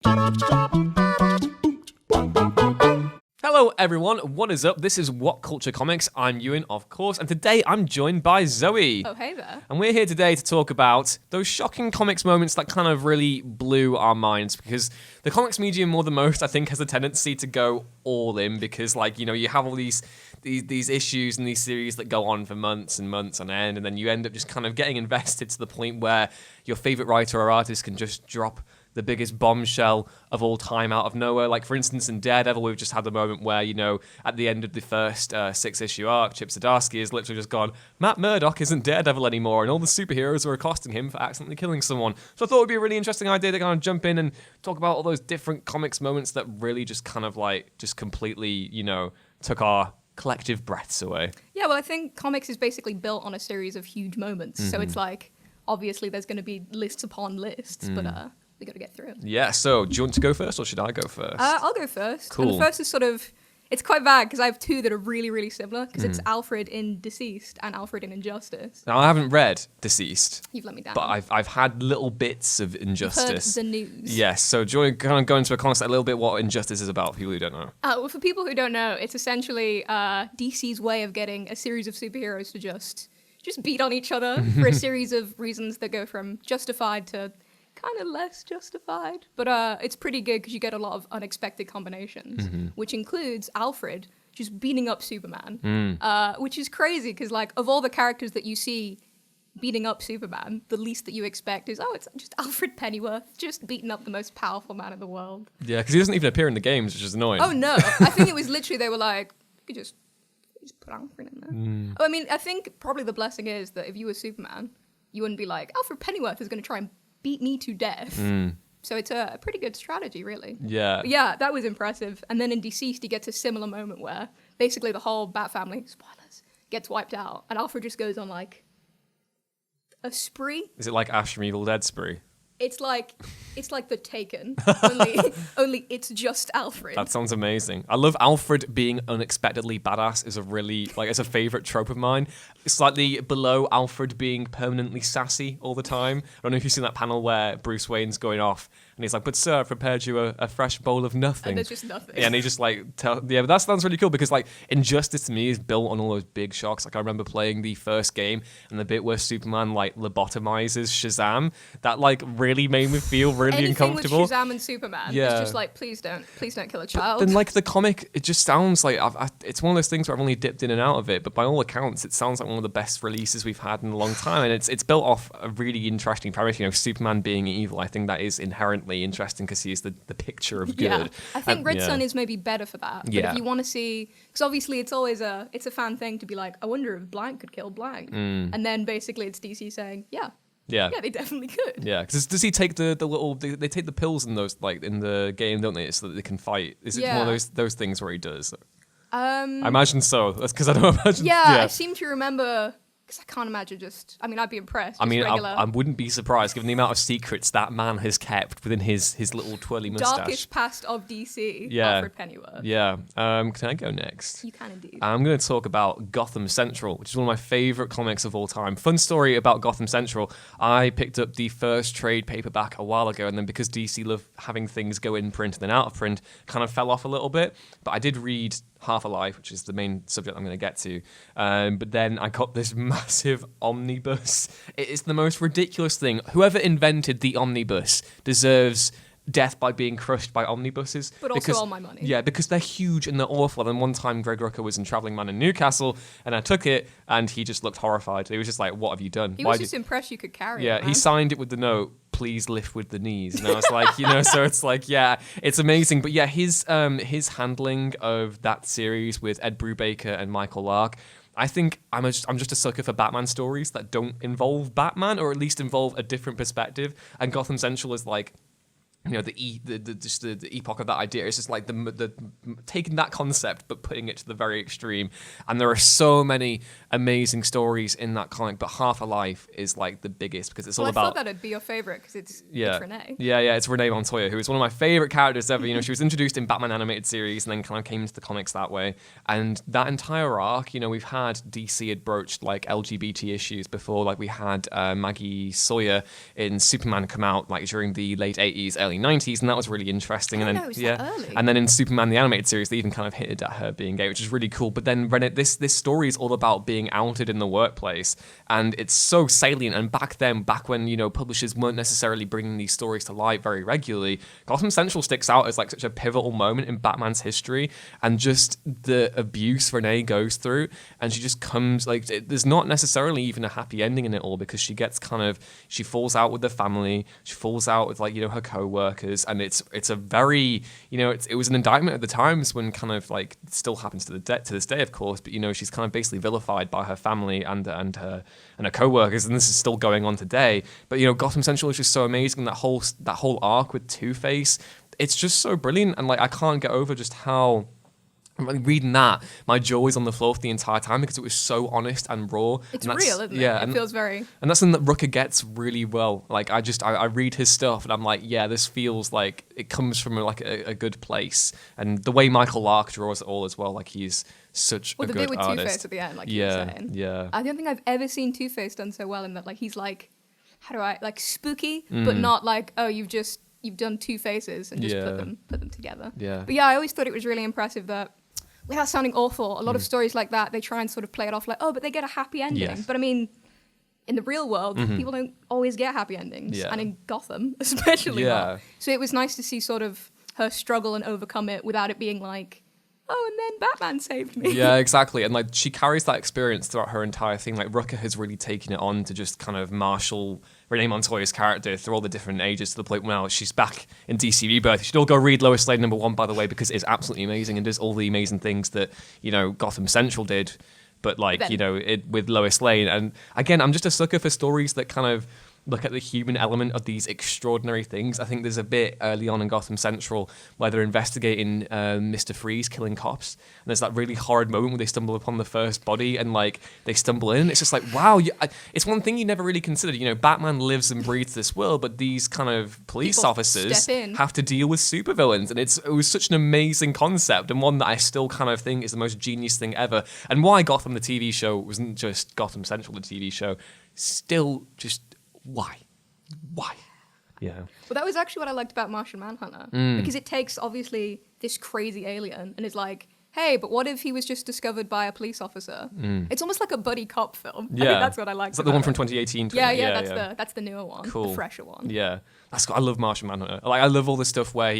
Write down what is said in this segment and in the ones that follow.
Hello everyone, what is up? This is What Culture Comics. I'm Ewan, of course, and today I'm joined by Zoe. Oh, hey there. And we're here today to talk about those shocking comics moments that kind of really blew our minds, because the comics medium more than most, I think, has a tendency to go all in, because, like, you know, you have all these issues and these series that go on for months and months on end, and then you end up just kind of getting invested to the point where your favorite writer or artist can just drop the biggest bombshell of all time out of nowhere. Like, for instance, in Daredevil, we've just had the moment where, you know, at the end of the first 6-issue arc, Chip Zdarsky has literally just gone, Matt Murdock isn't Daredevil anymore, and all the superheroes are accosting him for accidentally killing someone. So I thought it would be a really interesting idea to kind of jump in and talk about all those different comics moments that really just kind of, like, just completely, you know, took our collective breaths away. Yeah, well, I think comics is basically built on a series of huge moments. So it's like, obviously there's going to be lists upon lists, but we got to get through it. Yeah, so do you want to go first or should I go first? I'll go first. Cool. And the first is sort of, it's quite bad because I have two that are really, really similar, because it's Alfred in Deceased and Alfred in Injustice. Now, I haven't read Deceased. You've let me down. But I've had little bits of Injustice. You've heard the news. Yes, so do you want to kind of go into a context a little bit what Injustice is about for people who don't know? Well, for people who don't know, it's essentially DC's way of getting a series of superheroes to just beat on each other for a series of reasons that go from justified to kind of less justified. But it's pretty good because you get a lot of unexpected combinations, which includes Alfred just beating up Superman, which is crazy because, like, of all the characters that you see beating up Superman, the least that you expect is, it's just Alfred Pennyworth just beating up the most powerful man in the world. Yeah, because he doesn't even appear in the games, which is annoying. Oh, no. I think it was literally, they were like, you could just put Alfred in there. I mean, I think probably the blessing is that if you were Superman, you wouldn't be like, Alfred Pennyworth is going to try and beat me to death. So it's a pretty good strategy, really. Yeah. But yeah, that was impressive. And then in Deceased, he gets a similar moment where basically the whole Bat family, spoilers, gets wiped out. And Alfred just goes on, like, a spree. Is it like Ash from Evil Dead spree? It's like The Taken, only it's just Alfred. That sounds amazing. I love Alfred being unexpectedly badass is a really, like, it's a favorite trope of mine. Slightly below Alfred being permanently sassy all the time. I don't know if you've seen that panel where Bruce Wayne's going off and he's like, but sir, I've prepared you a fresh bowl of nothing. And there's just nothing. Yeah, and he just like, but that sounds really cool because, like, Injustice to me is built on all those big shocks. Like, I remember playing the first game and the bit where Superman, like, lobotomizes Shazam. That, like, really made me feel really Anything uncomfortable. with Shazam and Superman, it's just like, please don't kill a child. Then, like, the comic, it just sounds like it's one of those things where I've only dipped in and out of it, but by all accounts, it sounds like one of the best releases we've had in a long time, and it's built off a really interesting premise. You know, Superman being evil, I think that is inherently interesting because he is the picture of good. Yeah, I think Red Sun is maybe better for that. But if you want to see, because obviously it's always a fan thing to be like, I wonder if blank could kill blank, and then basically it's DC saying, yeah, they definitely could. Yeah, because does he take the little? They take the pills in those, like, in the game, don't they, so that they can fight? Is it one of those things where he does? I imagine so. That's because I don't imagine. Yeah, I seem to remember. Because I can't imagine I'd be impressed. I mean, I wouldn't be surprised given the amount of secrets that man has kept within his little twirly mustache. Darkest past of DC, Alfred Pennyworth. Yeah. Can I go next? You can indeed. I'm going to talk about Gotham Central, which is one of my favorite comics of all time. Fun story about Gotham Central. I picked up the first trade paperback a while ago, and then because DC love having things go in print and then out of print, kind of fell off a little bit. But I did read Half Alive, which is the main subject I'm going to get to. But then I got this massive omnibus. It is the most ridiculous thing. Whoever invented the omnibus deserves death by being crushed by omnibuses. But also all my money. Yeah, because they're huge and they're awful. And one time Greg Rucka was in Travelling Man in Newcastle and I took it and he just looked horrified. He was just like, what have you done? He was just impressed you could carry it. Yeah, he signed it with the note, please lift with the knees. And I was like, so it's like, yeah, it's amazing. But yeah, his handling of that series with Ed Brubaker and Michael Lark, I think I'm just a sucker for Batman stories that don't involve Batman, or at least involve a different perspective. And Gotham Central is like, the epoch of that idea. It's just like the taking that concept but putting it to the very extreme. And there are so many amazing stories in that comic, but Half Alive is like the biggest because it's all about. I thought that'd be your favorite because it's Renee. Yeah, it's Renee Montoya, who is one of my favorite characters ever. She was introduced in Batman animated series and then kind of came into the comics that way. And that entire arc, we've had DC had broached like LGBT issues before. Like we had Maggie Sawyer in Superman come out like during the late 80s, early early 90s, and that was really interesting. And then it was that early. and then in Superman the animated series, they even kind of hinted at her being gay, which is really cool. But then this story is all about being outed in the workplace, and it's so salient. And back when, you know, publishers weren't necessarily bringing these stories to light very regularly, Gotham Central sticks out as like such a pivotal moment in Batman's history, and just the abuse Renee goes through, and she just comes like there's not necessarily even a happy ending in it all, because she falls out with the family, she falls out with, like, you know, her co-workers, and it's a very, you know, it was an indictment at the times, when kind of like it still happens to this day, of course, but, you know, she's kind of basically vilified by her family and her co-workers, and this is still going on today. But, you know, Gotham Central is just so amazing. That whole arc with Two-Face, it's just so brilliant, and like I can't get over just how. Reading that, my jaw was on the floor for the entire time, because it was so honest and raw. It's real, isn't it? Yeah, it feels very... And that's something that Rucker gets really well. Like, I read his stuff, and I'm like, yeah, this feels like it comes from a good place. And the way Michael Lark draws it all as well, like he's such a good artist. Well, the bit with Two-Face at the end, like you were saying. Yeah. I don't think I've ever seen Two-Face done so well in that, like, he's like, spooky, but not like, oh, you've done two faces and just put them together. Yeah. But yeah, I always thought it was really impressive that, without sounding awful, a lot of stories like that, they try and sort of play it off like, oh, but they get a happy ending. Yes. But I mean, in the real world, people don't always get happy endings. Yeah. And in Gotham, especially not. Yeah. So it was nice to see sort of her struggle and overcome it without it being like, oh, and then Batman saved me. Yeah, exactly. And like she carries that experience throughout her entire thing. Like Rucker has really taken it on to just kind of marshal Renee Montoya's character through all the different ages, to the point where now she's back in DC Rebirth. You should all go read Lois Lane #1, by the way, because it's absolutely amazing and does all the amazing things that, you know, Gotham Central did, but like, you know, it with Lois Lane. And again, I'm just a sucker for stories that kind of look at the human element of these extraordinary things. I think there's a bit early on in Gotham Central where they're investigating Mr. Freeze killing cops, and there's that really horrid moment where they stumble upon the first body, and like they stumble in. It's just like, wow, it's one thing you never really considered. You know, Batman lives and breathes this world, but these kind of police officers have to deal with supervillains, and it was such an amazing concept, and one that I still kind of think is the most genius thing ever. And why Gotham the TV show wasn't just Gotham Central the TV show, still just why? Yeah. Well, that was actually what I liked about Martian Manhunter, because it takes obviously this crazy alien and is like, hey, but what if he was just discovered by a police officer? It's almost like a buddy cop film. Yeah. I think that's what I liked. Is that the one from 2018? Yeah, that's the newer one, cool. The fresher one. Yeah, I love Martian Manhunter. Like, I love all the stuff where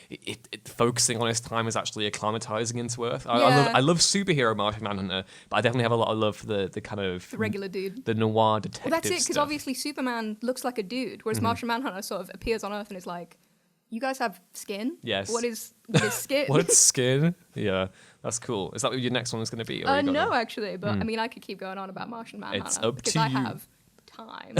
it focusing on his time is actually acclimatizing into Earth. I love superhero Martian Manhunter, but I definitely have a lot of love for the kind of the regular dude, the noir detective. Well, that's it, because stuff. Obviously Superman looks like a dude, whereas Martian Manhunter sort of appears on Earth and is like, you guys have skin? Yes. What is skin? What's skin? Yeah, that's cool. Is that what your next one is going to be? No, actually, but I mean, I could keep going on about Martian Manhunter. It's up because to I you. have time.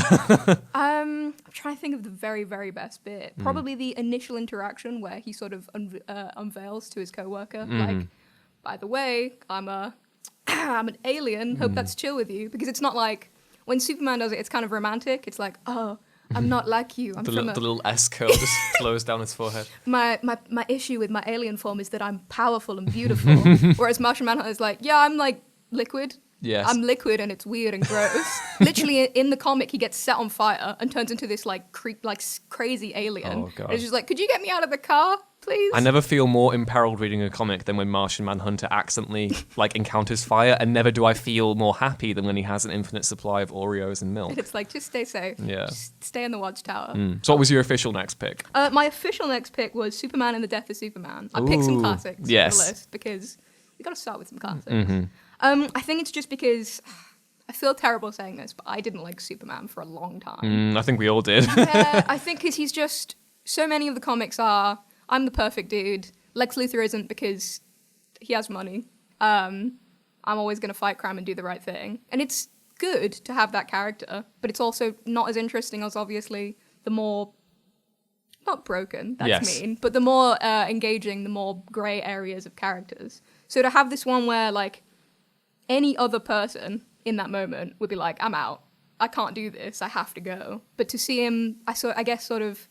I'm trying to think of the very, very best bit. Probably the initial interaction where he sort of unveils to his coworker, like, by the way, I'm an alien. Hope that's chill with you, because it's not like when Superman does it. It's kind of romantic. It's like, oh, I'm not like you. I'm the from little S curl just flows down his forehead. My issue with my alien form is that I'm powerful and beautiful. Whereas Martian Manhunter is like, yeah, I'm like liquid. Yes. I'm liquid and it's weird and gross. Literally in the comic, he gets set on fire and turns into this like crazy alien. Oh, God. And it's just like, could you get me out of the car, please? I never feel more imperiled reading a comic than when Martian Manhunter accidentally like encounters fire, and never do I feel more happy than when he has an infinite supply of Oreos and milk. And it's like, just stay safe. Yeah. Just stay in the watchtower. So what was your official next pick? My official next pick was Superman and the Death of Superman. I picked some classics for the list because we got to start with some classics. I think it's just because I feel terrible saying this, but I didn't like Superman for a long time. I think we all did. Yeah, I think because he's just, so many of the comics are, I'm the perfect dude. Lex Luthor isn't because he has money. I'm always going to fight crime and do the right thing. And it's good to have that character, but it's also not as interesting as obviously the more, not broken, that's mean, but the more engaging, the more grey areas of characters. So to have this one where like any other person in that moment would be like, I'm out. I can't do this. I have to go. But to see him, I guess sort of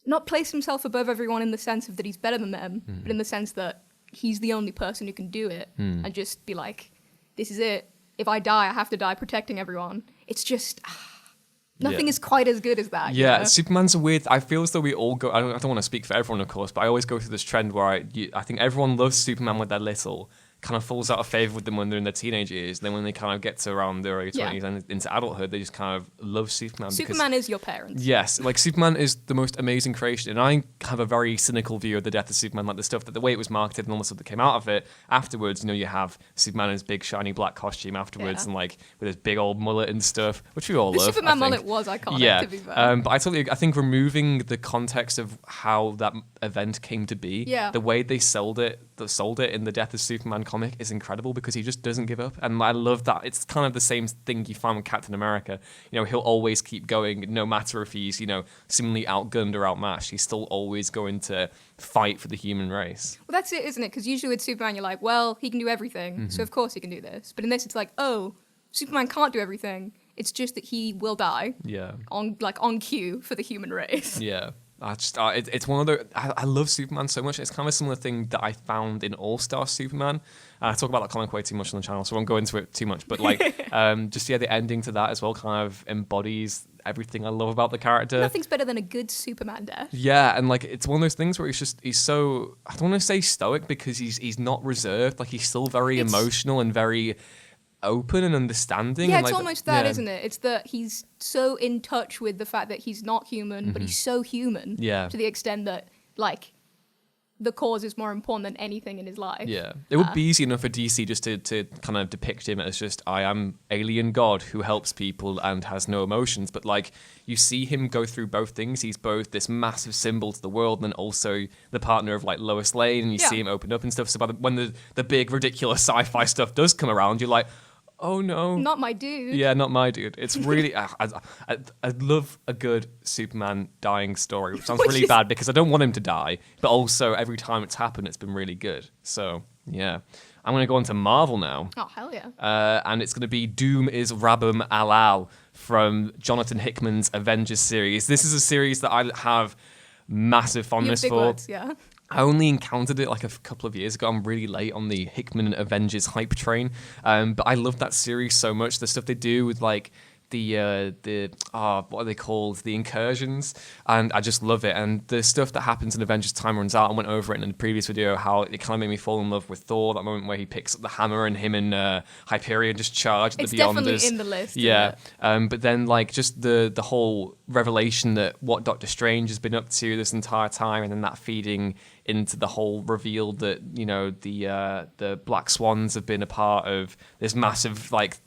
not place himself above everyone in the sense of that he's better than them, but in the sense that he's the only person who can do it, and just be like, this is it. If I die, I have to die protecting everyone. It's just, Nothing is quite as good as that. Yeah, you know? Superman's a weird. I feel as though we all go. I don't want to speak for everyone, of course, but I always go through this trend where I think everyone loves Superman when they're little, kind of falls out of favor with them when they're in their teenage years. Then when they kind of get to around their early 20s and into adulthood, they just kind of love Superman. Superman is your parents. Yes, like Superman is the most amazing creation, and I have a very cynical view of the death of Superman, like the stuff that the way it was marketed and all the stuff that came out of it afterwards. You know, you have Superman in his big shiny black costume afterwards, and like with his big old mullet and stuff, which we all The love. Superman mullet was iconic, to be fair. But I think removing the context of how that event came to be, the way they sold it in the Death of Superman comic is incredible because he just doesn't give up, and I love that. It's kind of the same thing you find with Captain America. You know, he'll always keep going, no matter if he's, you know, seemingly outgunned or outmatched. He's still always going to fight for the human race. Well, that's it, isn't it? Because usually with Superman, you're like, well, he can do everything, so of course he can do this. But in this, it's like, oh, Superman can't do everything. It's just that he will die. Yeah. On cue for the human race. Yeah. It's one of the. I love Superman so much. It's kind of a similar thing that I found in All Star Superman. I talk about that comic way too much on the channel, so I won't go into it too much. But like, the ending to that as well kind of embodies everything I love about the character. Nothing's better than a good Superman death. Yeah, and like it's one of those things where he's so, I don't want to say stoic because he's not reserved. Like he's still very emotional and very open and understanding. Yeah, and it's like, almost that, isn't it? It's that he's so in touch with the fact that he's not human, but he's so human to the extent that, like, the cause is more important than anything in his life. Yeah. It would be easy enough for DC just to kind of depict him as just, I am alien god who helps people and has no emotions. But, like, you see him go through both things. He's both this massive symbol to the world and then also the partner of, like, Lois Lane. And you see him open up and stuff. So when the big, ridiculous sci-fi stuff does come around, you're like, oh no. Not my dude. Yeah, not my dude. It's really, I love a good Superman dying story, which sounds really bad because I don't want him to die, but also every time it's happened, it's been really good. So, yeah. I'm going to go on to Marvel now. Oh, hell yeah. And it's going to be Doom is Rabum Alal from Jonathan Hickman's Avengers series. This is a series that I have massive fondness for. Words, yeah. I only encountered it like a couple of years ago. I'm really late on the Hickman Avengers hype train. But I love that series so much. The stuff they do with like what are they called? The incursions. And I just love it. And the stuff that happens in Avengers Time Runs Out, I went over it in the previous video, how it kind of made me fall in love with Thor, that moment where he picks up the hammer and him and Hyperion just charge at the Beyonders. It's definitely in the list. Yeah. But then like just the whole revelation that what Doctor Strange has been up to this entire time, and then that feeding into the whole reveal that, you know, the Black Swans have been a part of this massive like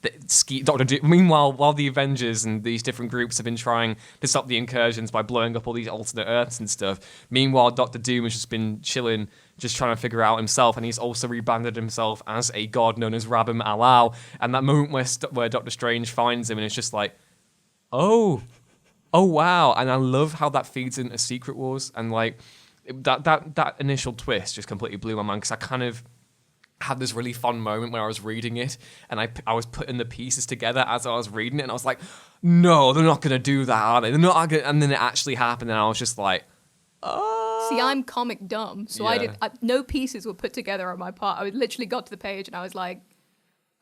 meanwhile, while the Avengers and these different groups have been trying to stop the incursions by blowing up all these alternate Earths and stuff, meanwhile Doctor Doom has just been chilling, just trying to figure out himself, and he's also rebranded himself as a god known as Rabum Alal. And that moment where Doctor Strange finds him and it's just like, oh wow. And I love how that feeds into Secret Wars, and like that initial twist just completely blew my mind because I kind of had this really fun moment where I was reading it and I was putting the pieces together as I was reading it, and I was like, no, they're not going to do that, are they? They're not gonna. And then it actually happened, and I was just like, oh. See, I'm comic dumb, so no pieces were put together on my part. I literally got to the page and I was like,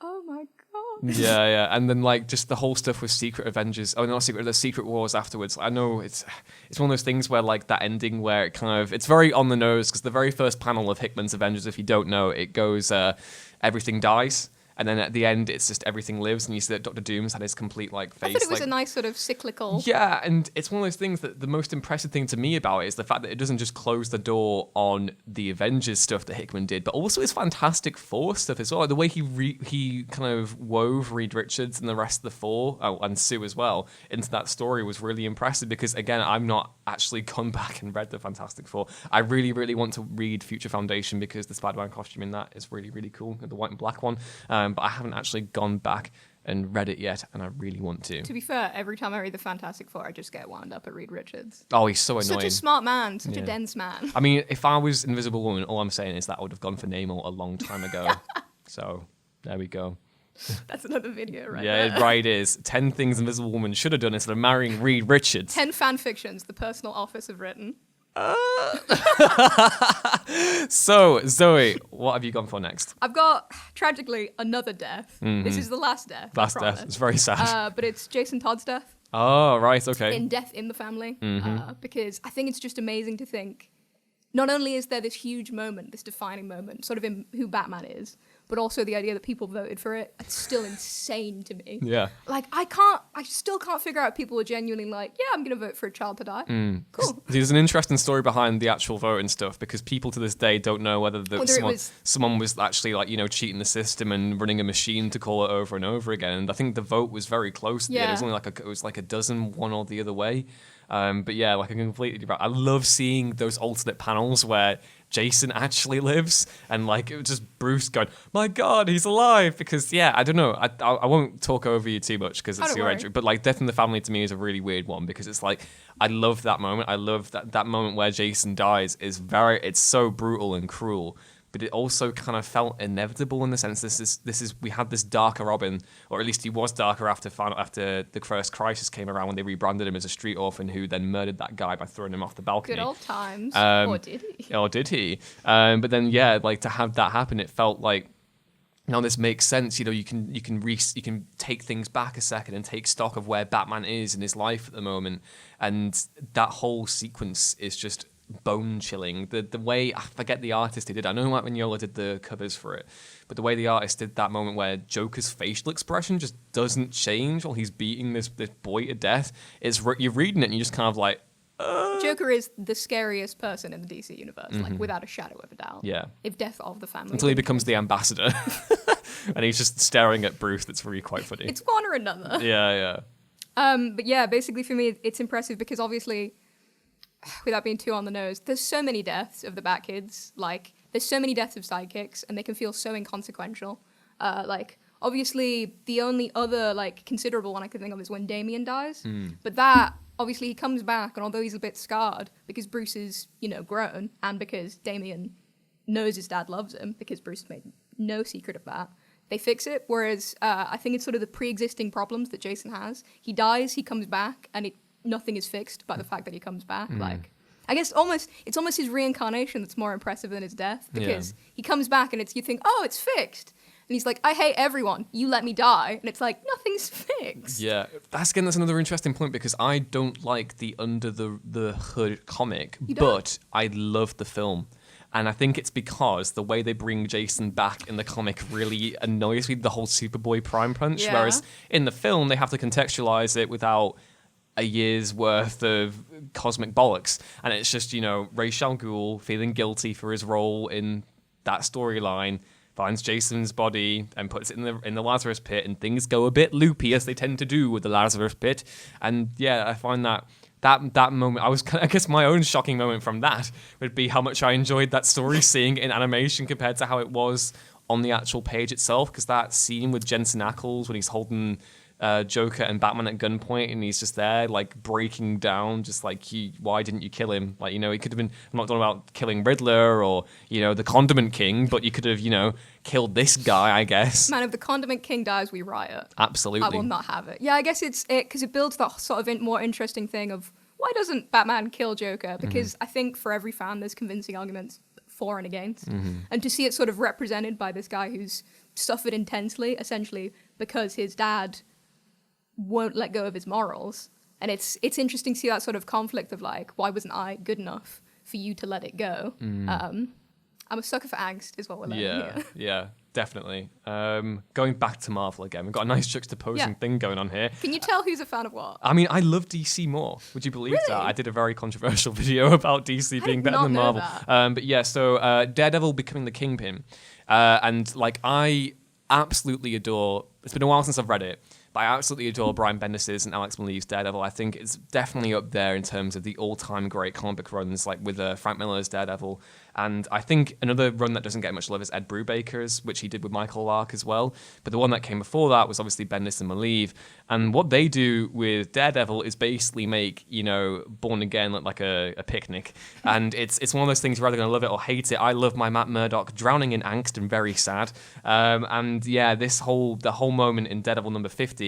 oh my god. Yeah. And then like just the whole stuff with Secret Avengers. Oh, not Secret, the Secret Wars afterwards. I know it's one of those things where like that ending where it kind of, it's very on the nose because the very first panel of Hickman's Avengers, if you don't know, it goes, everything dies. And then at the end, it's just everything lives, and you see that Dr. Doom's had his complete like face. I thought it was a nice sort of cyclical. Yeah, and it's one of those things that the most impressive thing to me about it is the fact that it doesn't just close the door on the Avengers stuff that Hickman did, but also his Fantastic Four stuff as well. The way he kind of wove Reed Richards and the rest of the Four, and Sue as well, into that story was really impressive because, again, I've not actually gone back and read the Fantastic Four. I really, really want to read Future Foundation because the Spider-Man costume in that is really, really cool, the white and black one. But I haven't actually gone back and read it yet, and I really want to. To be fair, every time I read the Fantastic Four, I just get wound up at Reed Richards. Oh, he's so annoying. Such a smart man, such a dense man. I mean, if I was Invisible Woman, all I'm saying is that I would have gone for Namor a long time ago. So, there we go. That's another video, right? Yeah, there. it right is. 10 things Invisible Woman should have done instead of marrying Reed Richards. 10 fan fictions the personal office have written. So, Zoe, what have you gone for next? I've got, tragically, another death. This is the last death. Last death. It's very sad. But it's Jason Todd's death. Oh, right, okay. in Death in the Family, because I think it's just amazing to think. Not only is there this huge moment, this defining moment, sort of in who Batman is, but also the idea that people voted for it. It's still insane to me. Yeah. Like, I still can't figure out people are genuinely like, yeah, I'm going to vote for a child to die. Cool. There's an interesting story behind the actual vote and stuff, because people to this day don't know whether someone was actually like, cheating the system and running a machine to call it over and over again. And I think the vote was very close. Yeah. It was only like a dozen, one or the other way. But yeah, like I completely. I love seeing those alternate panels where Jason actually lives, and like it was just Bruce going, "My God, he's alive!" Because yeah, I don't know. I won't talk over you too much because it's your entry. But like Death in the Family to me is a really weird one because it's like I love that moment. I love that moment where Jason dies is it's so brutal and cruel. But it also kind of felt inevitable in the sense we had this darker Robin, or at least he was darker after the first Crisis came around when they rebranded him as a street orphan who then murdered that guy by throwing him off the balcony. Good old times. Or did he? Or did he? But then yeah, like to have that happen, it felt like this makes sense. You can take things back a second and take stock of where Batman is in his life at the moment, and that whole sequence is just bone chilling. The way, I forget the artist who did. I know like when Yola did the covers for it, but the way the artist did that moment where Joker's facial expression just doesn't change while he's beating this boy to death. You're reading it and you're just kind of like. Joker is the scariest person in the DC universe, like without a shadow of a doubt. Yeah. If Death of the Family. Until he becomes the ambassador, and he's just staring at Bruce. That's really quite funny. It's one or another. Yeah. But yeah, basically for me, it's impressive because obviously, without being too on the nose, there's so many deaths of the Bat Kids. Like, there's so many deaths of sidekicks, and they can feel so inconsequential. Like, obviously, the only other, like, considerable one I could think of is when Damian dies. But that, obviously, he comes back, and although he's a bit scarred, because Bruce is, grown, and because Damian knows his dad loves him, because Bruce made no secret of that, they fix it. Whereas, I think it's sort of the pre-existing problems that Jason has. He dies, he comes back, and nothing is fixed by the fact that he comes back. Like, I guess it's almost his reincarnation that's more impressive than his death, because he comes back and you think, oh, it's fixed. And he's like, I hate everyone. You let me die. And it's like, nothing's fixed. Yeah, that's another interesting point, because I don't like the Under the Hood comic, but I love the film. And I think it's because the way they bring Jason back in the comic really annoys me, the whole Superboy Prime Punch. Whereas in the film, they have to contextualize it without a year's worth of cosmic bollocks, and it's just Ra's al Ghul feeling guilty for his role in that storyline, finds Jason's body and puts it in the Lazarus pit, and things go a bit loopy as they tend to do with the Lazarus pit. And yeah, I find that moment, I guess my own shocking moment from that would be how much I enjoyed that story seeing it in animation compared to how it was on the actual page itself, because that scene with Jensen Ackles when he's holding Joker and Batman at gunpoint, and he's just there, like, breaking down, just like, why didn't you kill him? Like, he could have been, I'm not talking about killing Riddler or, the Condiment King, but you could have, killed this guy, I guess. Man, if the Condiment King dies, we riot. Absolutely. I will not have it. Yeah, I guess it's because it builds that sort of more interesting thing of, why doesn't Batman kill Joker? Because I think for every fan, there's convincing arguments for and against. And to see it sort of represented by this guy who's suffered intensely, essentially, because his dad won't let go of his morals, and it's interesting to see that sort of conflict of like, why wasn't I good enough for you to let it go? I'm a sucker for angst is what we're learning here. Yeah, definitely. Going back to Marvel again, we've got a nice juxtaposing thing going on here. Can you tell who's a fan of what? I mean, I love DC more. Would you believe that? I did a very controversial video about DC being better than Marvel. But yeah, so Daredevil becoming the Kingpin, and like I absolutely adore. It's been a while since I've read it, but I absolutely adore Brian Bendis's and Alex Maleev's Daredevil. I think it's definitely up there in terms of the all-time great comic book runs, like with Frank Miller's Daredevil. And I think another run that doesn't get much love is Ed Brubaker's, which he did with Michael Lark as well. But the one that came before that was obviously Bendis and Maleev. And what they do with Daredevil is basically make, Born Again look like a picnic. And it's one of those things you're either going to love it or hate it. I love my Matt Murdock drowning in angst and very sad. And yeah, the whole moment in Daredevil number 50,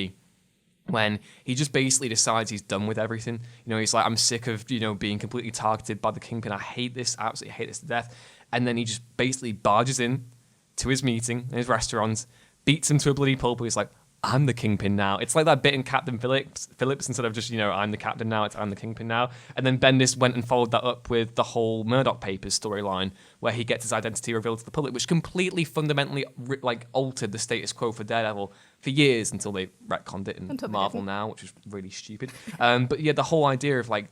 when he just basically decides he's done with everything. He's like, I'm sick of, being completely targeted by the Kingpin. I hate this, absolutely hate this to death. And then he just basically barges in to his meeting in his restaurant, beats him to a bloody pulp. He's like, I'm the Kingpin now. It's like that bit in Captain Phillips, instead of just, I'm the captain now, it's I'm the Kingpin now. And then Bendis went and followed that up with the whole Murdoch Papers storyline, where he gets his identity revealed to the public, which completely fundamentally altered the status quo for Daredevil for years until they retconned it in Marvel now, which is really stupid. But yeah, the whole idea of like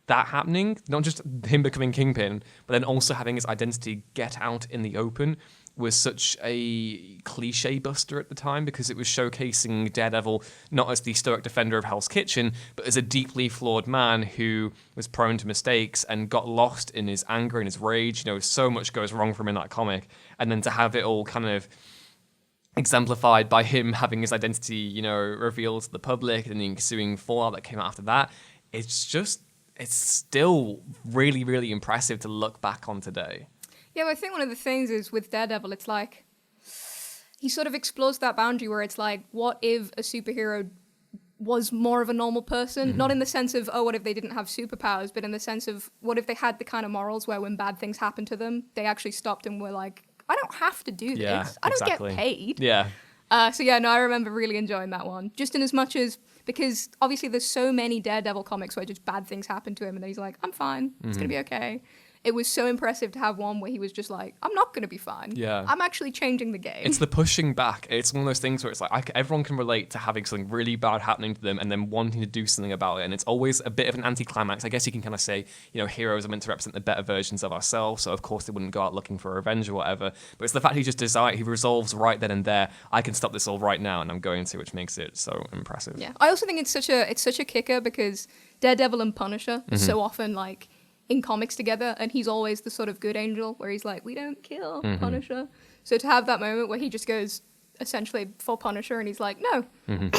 that happening, not just him becoming Kingpin, but then also having his identity get out in the open, was such a cliche buster at the time, because it was showcasing Daredevil not as the stoic defender of Hell's Kitchen, but as a deeply flawed man who was prone to mistakes and got lost in his anger and his rage. So much goes wrong for him in that comic. And then to have it all kind of exemplified by him having his identity, revealed to the public, and the ensuing fallout that came out after that, it's still really, really impressive to look back on today. Yeah, but I think one of the things is with Daredevil, it's like he sort of explores that boundary where it's like, what if a superhero was more of a normal person? Mm-hmm. Not in the sense of, what if they didn't have superpowers, but in the sense of, what if they had the kind of morals where when bad things happened to them, they actually stopped and were like, I don't have to do this. I don't get paid. Yeah. I remember really enjoying that one. Just in as much as, because obviously there's so many Daredevil comics where just bad things happen to him and then he's like, I'm fine. It's going to be okay. It was so impressive to have one where he was just like, I'm not going to be fine. Yeah. I'm actually changing the game. It's the pushing back. It's one of those things where it's like everyone can relate to having something really bad happening to them and then wanting to do something about it. And it's always a bit of an anticlimax. I guess you can kind of say, heroes are meant to represent the better versions of ourselves. So, of course, they wouldn't go out looking for revenge or whatever. But it's the fact he just he resolves right then and there. I can stop this all right now, and I'm going to, which makes it so impressive. Yeah. I also think it's such a kicker because Daredevil and Punisher are so often like in comics together, and he's always the sort of good angel where he's like, we don't kill Punisher. So to have that moment where he just goes essentially full Punisher and he's like, no,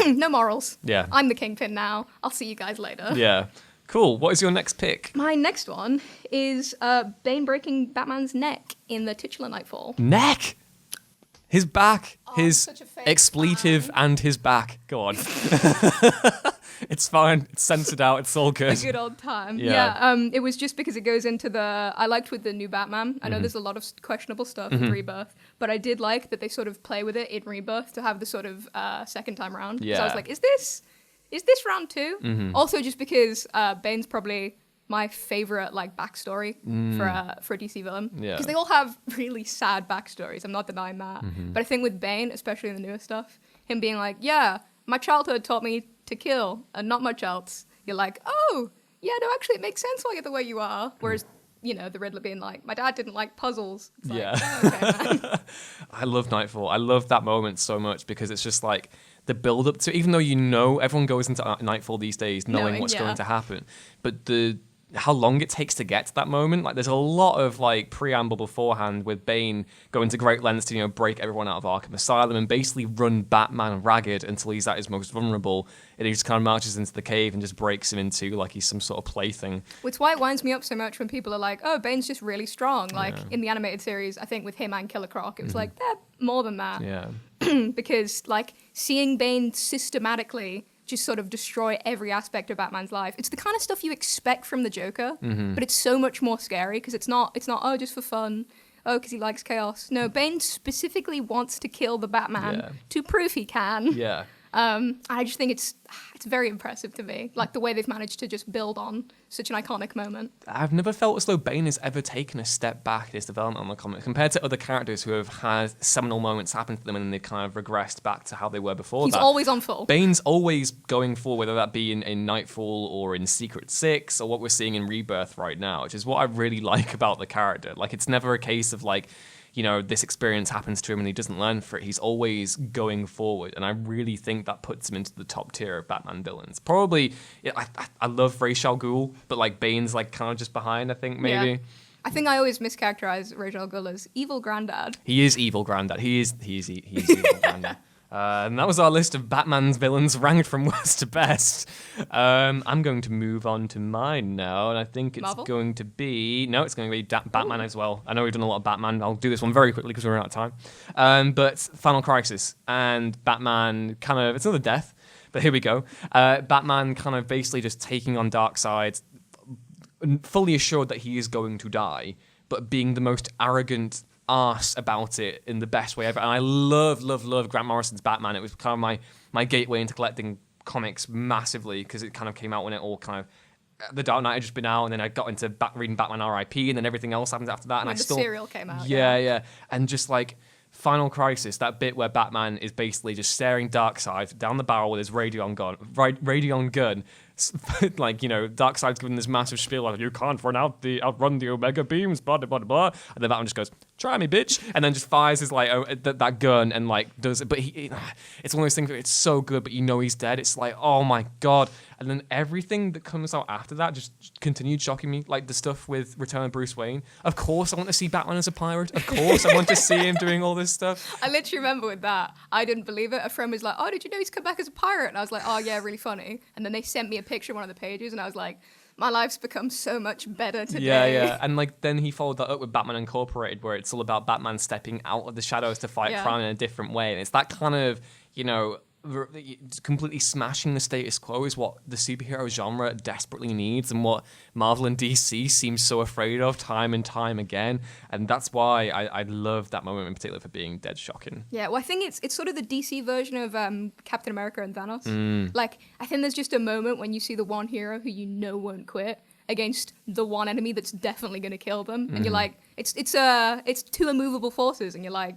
no morals. Yeah. I'm the Kingpin now. I'll see you guys later. Yeah. Cool. What is your next pick? My next one is Bane breaking Batman's neck in the titular Nightfall. Neck? His back, his such a fake expletive, fan. and his back. Go on. It's fine. It's censored out. It's all good. A good old time. Yeah. It was just because it goes into I liked with the new Batman. I know there's a lot of questionable stuff with Rebirth, but I did like that they sort of play with it in Rebirth to have the sort of second time round. Yeah. So I was like, is this round 2? Also, just because Bane's probably my favorite backstory for a DC villain. Yeah. Because they all have really sad backstories. I'm not denying that. But I think with Bane, especially in the newer stuff, him being like, yeah, my childhood taught me to kill and not much else. You're like, oh, yeah, no, actually it makes sense why you're the way you are. Whereas, the Riddler being like, my dad didn't like puzzles. It's like, oh, okay, man. I love Nightfall. I love that moment so much because it's just like the build up to, even though everyone goes into Nightfall these days knowing what's going to happen, but how long it takes to get to that moment. There's a lot of preamble beforehand with Bane going to great lengths to break everyone out of Arkham Asylum and basically run Batman ragged until he's at his most vulnerable, and he just kind of marches into the cave and just breaks him into he's some sort of plaything. Which is why it winds me up so much when people are like, oh, Bane's just really strong. In the animated series, I think with him and Killer Croc, it was they're more than that. Yeah. Because seeing Bane systematically just sort of destroy every aspect of Batman's life. It's the kind of stuff you expect from the Joker, but it's so much more scary because it's not just for fun. Oh, because he likes chaos. No, Bane specifically wants to kill the Batman to prove he can. Yeah. I just think it's very impressive to me, the way they've managed to just build on such an iconic moment. I've never felt as though Bane has ever taken a step back in his development on the comic compared to other characters who have had seminal moments happen to them and then they've kind of regressed back to how they were before. He's always on full. Bane's always going forward, whether that be in Nightfall or in Secret Six or what we're seeing in Rebirth right now, which is what I really like about the character. It's never a case of this experience happens to him and he doesn't learn for it. He's always going forward. And I really think that puts him into the top tier of Batman villains. Probably, I love Ra's al Ghul, but Bane's kind of just behind, I think, maybe. Yeah. I think I always mischaracterize Ra's al Ghul as evil granddad. He is evil granddad. He is evil granddad. And that was our list of Batman's villains ranked from worst to best. I'm going to move on to mine now, and I think it's going to be... No, it's going to be Batman as well. I know we've done a lot of Batman. I'll do this one very quickly because we're out of time. But Final Crisis and Batman kind of... It's another death, but here we go. Batman kind of basically just taking on Darkseid, fully assured that he is going to die, but being the most arrogant arse about it in the best way ever. And I love Grant Morrison's Batman. It was kind of my gateway into collecting comics massively because it kind of came out when it all kind of The Dark Knight had just been out, and then I got into reading Batman R.I.P., and then everything else happened after that. And when I the still serial came out. Yeah. And just like Final Crisis, that bit where Batman is basically just staring Darkseid down the barrel with his Radeon gun. Like, you know, Darkseid's giving this massive spiel like, you can't outrun the Omega beams, blah, blah, blah, blah. And then Batman just goes, try me, bitch. And then just fires his, like, that gun and, like, does it. But it's one of those things where it's so good, but you know he's dead. It's like, oh, my God. And then everything that comes out after that just continued shocking me. Like, the stuff with Return of Bruce Wayne. Of course, I want to see Batman as a pirate. Of course, I want to see him doing all this stuff. I literally remember with that, I didn't believe it. A friend was like, oh, did you know he's come back as a pirate? And I was like, oh, yeah, really funny. And then they sent me a picture of one of the pages, and I was like, my life's become so much better today. Yeah. And like then he followed that up with Batman Incorporated, where it's all about Batman stepping out of the shadows to fight crime in a different way. And it's that kind of, you know, completely smashing the status quo is what the superhero genre desperately needs, and what Marvel and DC seem so afraid of time and time again. And that's why I love that moment in particular for being dead shocking. Yeah, well, I think it's sort of the DC version of Captain America and Thanos. Like, I think there's just a moment when you see the one hero who you know won't quit against the one enemy that's definitely going to kill them, and you're like, it's two immovable forces, and you're like,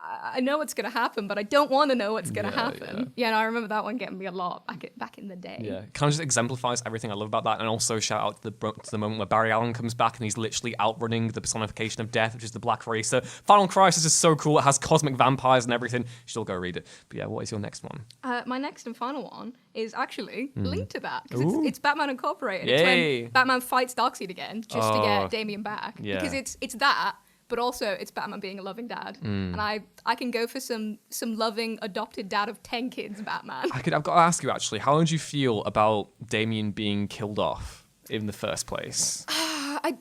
I know what's going to happen, but I don't want to know what's going to happen. Yeah, and I remember that one getting me a lot back in the day. Yeah, it kind of just exemplifies everything I love about that. And also shout out to the moment where Barry Allen comes back and he's literally outrunning the personification of death, which is the Black Racer. Final Crisis is so cool. It has cosmic vampires and everything. You should all go read it. But yeah, what is your next one? My next and final one is actually linked to that, because it's Batman Incorporated. Yay. It's when Batman fights Darkseid again just to get Damian back. Yeah. Because it's that, but also it's Batman being a loving dad. And I can go for some loving adopted dad of 10 kids Batman. I've got to ask you, actually, how did you feel about Damian being killed off in the first place? I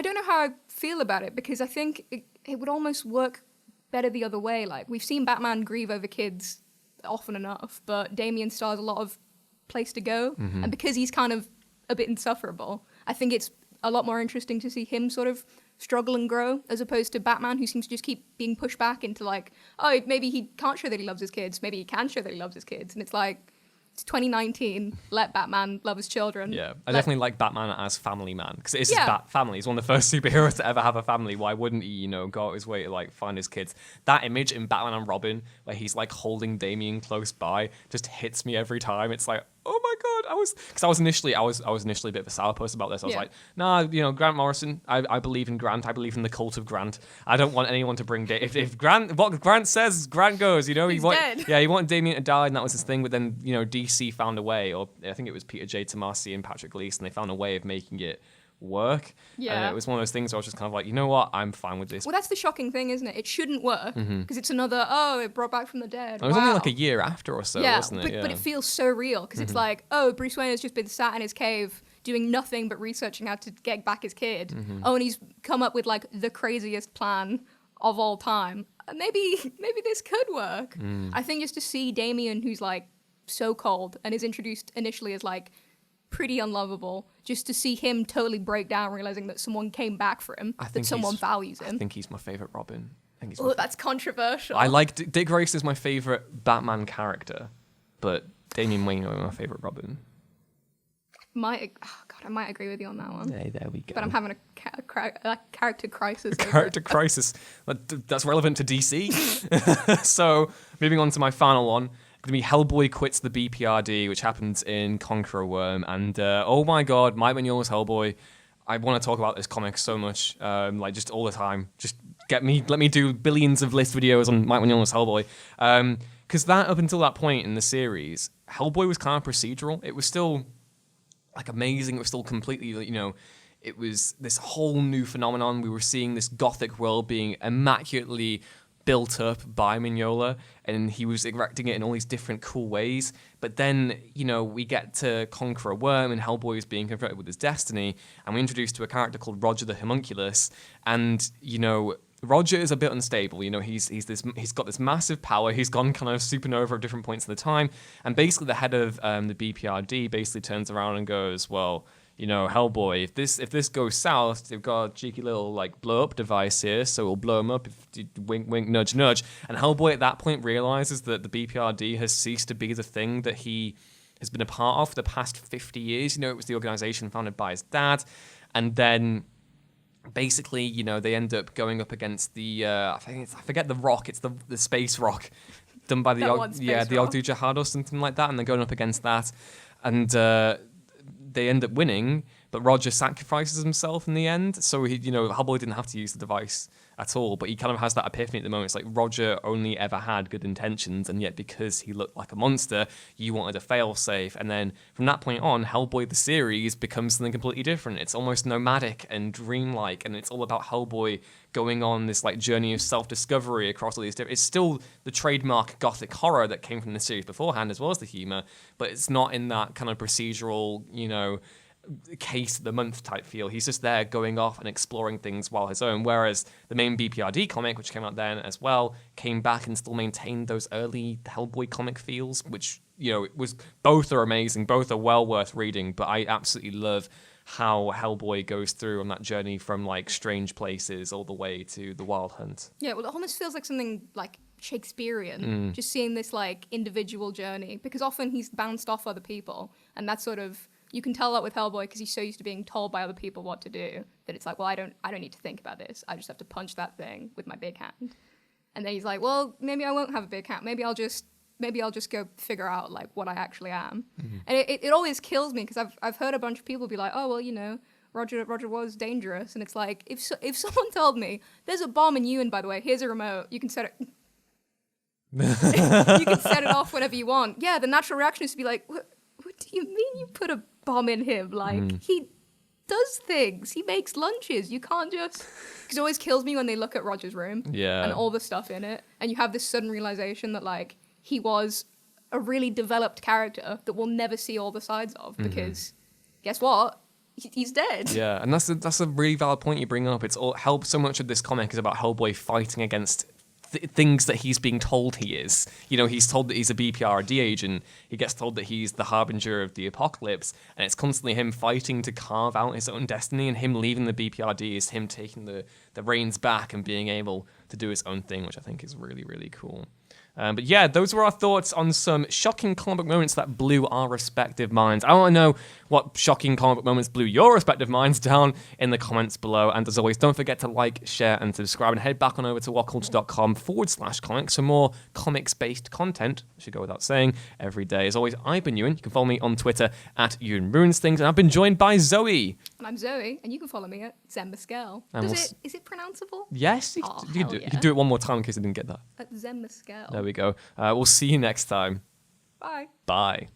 don't know how I feel about it, because I think it would almost work better the other way. Like, we've seen Batman grieve over kids often enough, but Damian still has a lot of place to go. And because he's kind of a bit insufferable, I think it's a lot more interesting to see him sort of struggle and grow, as opposed to Batman, who seems to just keep being pushed back into like, oh, maybe he can't show that he loves his kids, maybe he can show that he loves his kids. And it's like, it's 2019, let Batman love his children. Yeah, I definitely like Batman as family man, because it is his family. He's one of the first superheroes to ever have a family. Why wouldn't he, you know, go out his way to like find his kids? That image in Batman and Robin, where he's like holding Damian close by, just hits me every time. It's like, oh my God, I was initially a bit of a sourpuss about this. I was like, nah, you know, Grant Morrison, I believe in Grant. I believe in the cult of Grant. I don't want anyone to bring if Grant, what Grant says, Grant goes. You know, he's dead. Yeah, he wanted Damian to die, and that was his thing. But then, you know, DC found a way, or I think it was Peter J. Tomasi and Patrick Gleason. They found a way of making it work. Yeah. And it was one of those things where I was just kind of like, you know what, I'm fine with this. Well, that's the shocking thing, isn't it? It shouldn't work, because it's another, it brought back from the dead. It was only like a year after or so, wasn't it? But it feels so real, because it's like, oh, Bruce Wayne has just been sat in his cave doing nothing but researching how to get back his kid. Oh, and he's come up with like the craziest plan of all time. Maybe this could work. I think just to see Damian, who's like so cold and is introduced initially as like pretty unlovable, just to see him totally break down, realizing that someone came back for him, that someone values him. I think he's my favorite Robin. That's controversial. I like Dick Grayson is my favorite Batman character, but Damian Wayne is my favorite Robin. I might agree with you on that one. Yeah, there we go. But I'm having a character crisis. Character crisis. That's relevant to DC. So, moving on to my final one. Going to be Hellboy quits the BPRD, which happens in Conqueror Worm. And oh my God, Mike Mignola's Hellboy. I want to talk about this comic so much, like just all the time. Just let me do billions of list videos on Mike Mignola's Hellboy. Because that, up until that point in the series, Hellboy was kind of procedural. It was still like amazing. It was still completely, you know, it was this whole new phenomenon. We were seeing this gothic world being immaculately built up by Mignola, and he was erecting it in all these different cool ways. But then, you know, we get to Conqueror Worm, and Hellboy is being confronted with his destiny, and we're introduced to a character called Roger the Homunculus. And, you know, Roger is a bit unstable. You know, he's got this massive power. He's gone kind of supernova at different points in the time, and basically the head of the BPRD basically turns around and goes, well, Hellboy, if this goes south, they've got a cheeky little like blow up device here, so it'll blow him up. If you wink, wink, nudge, nudge. And Hellboy at that point realizes that the BPRD has ceased to be the thing that he has been a part of for the past 50 years. It was the organization founded by his dad, and then basically, they end up going up against the I forget the rock. It's the space rock done by the Ogdu Jihad or something like that, and they're going up against that, and they end up winning, but Roger sacrifices himself in the end. So Hellboy didn't have to use the device at all, but he kind of has that epiphany at the moment. It's like Roger only ever had good intentions, and yet because he looked like a monster, you wanted a failsafe. And then from that point on, Hellboy the series becomes something completely different. It's almost nomadic and dreamlike, and it's all about Hellboy going on this like journey of self-discovery across all these different... It's still the trademark gothic horror that came from the series beforehand, as well as the humor, but it's not in that kind of procedural, case of the month type feel. He's just there going off and exploring things while his own, whereas the main BPRD comic, which came out then as well, came back and still maintained those early Hellboy comic feels, which both are amazing, both are well worth reading, but I absolutely love how Hellboy goes through on that journey from like strange places all the way to the Wild Hunt. Yeah, well, it almost feels like something like Shakespearean, just seeing this like individual journey, because often he's bounced off other people, and that's sort of... You can tell that with Hellboy because he's so used to being told by other people what to do that it's like, well, I don't need to think about this. I just have to punch that thing with my big hand. And then he's like, well, maybe I won't have a big hand. Maybe I'll just go figure out like what I actually am. Mm-hmm. And it always kills me because I've heard a bunch of people be like, oh well, Roger was dangerous, and it's like if someone told me there's a bomb in Ewan, by the way, here's a remote, you can set it. You can set it off whenever you want. Yeah, the natural reaction is to be like, what do you mean you put a bomb in him? Like, he does things. He makes lunches. You can't just... Because it always kills me when they look at Roger's room and all the stuff in it, and you have this sudden realization that, like, he was a really developed character that we'll never see all the sides of, because guess what? He's dead. Yeah, and that's a really valid point you bring up. It's all so much of this comic is about Hellboy fighting against things that he's being told he is. He's told that he's a BPRD agent. He gets told that he's the harbinger of the apocalypse, and it's constantly him fighting to carve out his own destiny, and him leaving the BPRD is him taking the reins back and being able to do his own thing, which I think is really, really cool. But yeah, those were our thoughts on some shocking comic book moments that blew our respective minds. I want to know what shocking comic book moments blew your respective minds down in the comments below. And as always, don't forget to like, share, and subscribe. And head back on over to whatculture.com/comics for more comics-based content, I should go without saying, every day. As always, I've been Ewan. You can follow me on Twitter at Ewan Ruins Things. And I've been joined by Zoe. And I'm Zoe, and you can follow me at Zembaskel. Is it pronounceable? Yes, you can do it one more time in case I didn't get that. At Zembaskel. There we go. We'll see you next time. Bye. Bye.